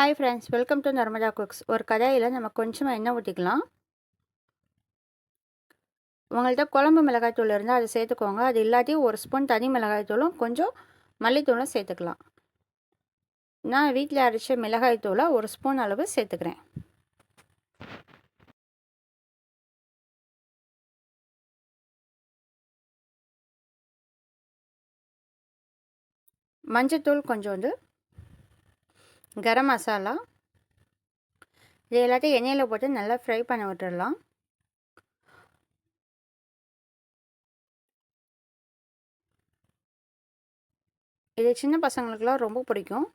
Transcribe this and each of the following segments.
Hi friends, welcome to Narmada cooks. ஒரு கடாயில் நம்ம கொஞ்சமாக எண்ணெய் ஊற்றிக்கலாம். உங்கள்கிட்ட குழம்பு மிளகாய்த்தூள் இருந்தால் அதை சேர்த்துக்கோங்க. அது இல்லாட்டி ஒரு ஸ்பூன் தனி மிளகாய்த்தூளும் கொஞ்சம் மல்லித்தூளும் சேர்த்துக்கலாம். நான் வீட்டில் அரைச்ச மிளகாய்த்தூளை ஒரு ஸ்பூன் அளவு சேர்த்துக்கிறேன். மஞ்சத்தூள் கொஞ்சோண்டு, கரம் மசாலா, இது எல்லாத்தையும் எண்ணெயில் போட்டு நல்லா ஃப்ரை பண்ண விட்டுடலாம். இது சின்ன பசங்களுக்குலாம் ரொம்ப பிடிக்கும்.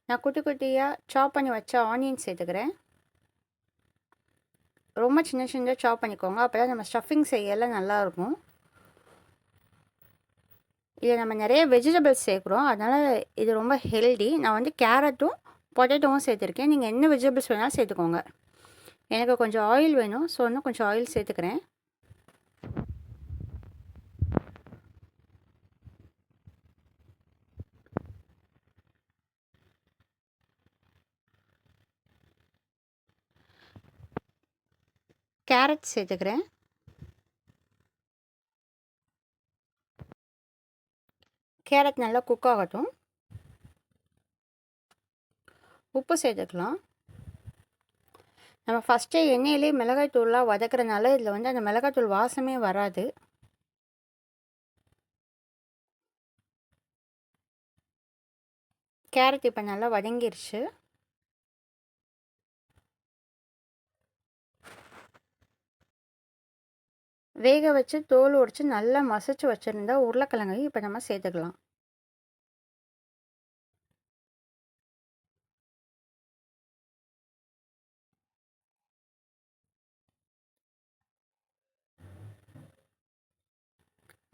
நான் குட்டி குட்டியாக சாப் பண்ணி வச்ச ஆனியன் சேர்த்துக்கிறேன். ரொம்ப சின்ன சின்னதாக சாப் பண்ணிக்கோங்க, அப்போ தான் நம்ம ஸ்டஃபிங் செய்யலாம் நல்லாயிருக்கும். இதில் நம்ம நிறைய வெஜிடபிள்ஸ் சேர்க்குறோம், அதனால் இது ரொம்ப ஹெல்தி. நான் வந்து கேரட்டும் பொட்டேட்டோவும் சேர்த்துருக்கேன். நீங்கள் என்ன வெஜிடபிள்ஸ் வேணாலும் சேர்த்துக்கோங்க. எனக்கு கொஞ்சம் ஆயில் வேணும், ஸோ இன்னும் கொஞ்சம் ஆயில் சேர்த்துக்கிறேன். கேரட் சேர்த்துக்கிறேன். கேரட் நல்லா குக் ஆகட்டும். உப்பு சேர்த்துக்கலாம். நம்ம ஃபஸ்ட்டே எண்ணெயிலே மிளகாய் தூள்லாம் வதக்குறதுனால இதில் வந்து அந்த மிளகாய் தூள் வாசமே வராது. கேரட் இப்போ நல்லா வதங்கிருச்சு. வேக வச்சு தோல் உடைச்சு நல்லா மசிச்சு வச்சுருந்தா உருளைக்கிழங்கையும் இப்போ நம்ம சேர்த்துக்கலாம்.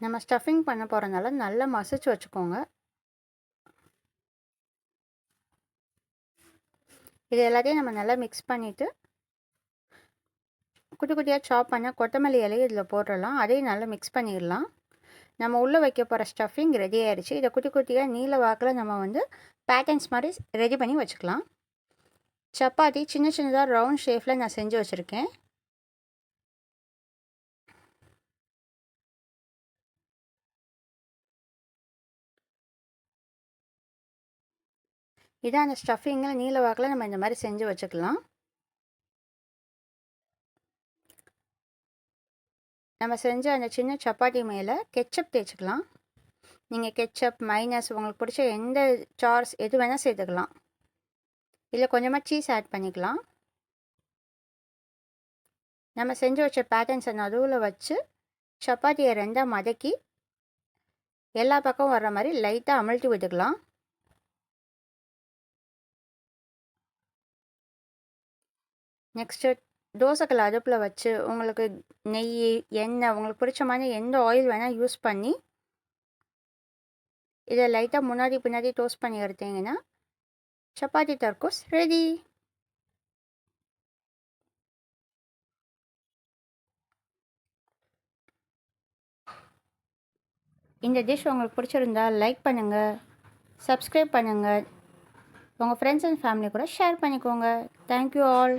நம்ம ஸ்டஃபிங் பண்ண போகிறதுனால நல்லா மசிச்சு வச்சுக்கோங்க. இது எல்லாத்தையும் நம்ம நல்லா மிக்ஸ் பண்ணிவிட்டு குட்டி குட்டியாக சாப் பண்ண கொத்தமல்லி இலையை இதில் போட்டுடலாம். அதையும் நல்லா மிக்ஸ் பண்ணிடலாம். நம்ம உள்ளே வைக்க போகிற ஸ்டஃபிங் ரெடி ஆகிடுச்சு. இதை குட்டி குட்டியாக நீல வாக்கில் நம்ம வந்து பேட்டர்ன்ஸ் மாதிரி ரெடி பண்ணி வச்சுக்கலாம். சப்பாத்தி சின்ன சின்னதாக ரவுண்ட் ஷேப்பில் நான் செஞ்சு வச்சுருக்கேன். இதான் அந்த ஸ்டஃபிங்கில் நீல வாக்கில் நம்ம இந்த மாதிரி செஞ்சு வச்சுக்கலாம். நம்ம செஞ்ச அந்த சின்ன சப்பாத்தி மேலே கெச்சப் தேய்ச்சிக்கலாம். நீங்கள் கெச்சப், மைனஸ் உங்களுக்கு பிடிச்ச எந்த சார்ஸ் எது வேணால் சேர்த்துக்கலாம். இதில் கொஞ்சமாக சீஸ் ஆட் பண்ணிக்கலாம். நம்ம செஞ்சு வச்ச பேட்டர்ன்ஸை நடுவில் வச்சு சப்பாத்தியை ரெண்டாக மடக்கி எல்லா பக்கம் வர்ற மாதிரி லைட்டாக அமிழ்த்தி விட்டுக்கலாம். நெக்ஸ்ட்டு தோசைக்கல் அடுப்பில் வச்சு உங்களுக்கு நெய், எண்ணெய், உங்களுக்கு பிடிச்ச மாதிரி எந்த ஆயில் வேணால் யூஸ் பண்ணி இதை லைட்டாக முன்னாடி பின்னாடி டோஸ்ட் பண்ணி எடுத்தீங்கன்னா சப்பாத்தி தர்கூஸ் ரெடி. இந்த டிஷ் உங்களுக்கு பிடிச்சிருந்தா லைக் பண்ணுங்கள், சப்ஸ்கிரைப் பண்ணுங்கள், உங்கள் ஃப்ரெண்ட்ஸ் அண்ட் ஃபேமிலி கூட ஷேர் பண்ணிக்கோங்க. Thank you all.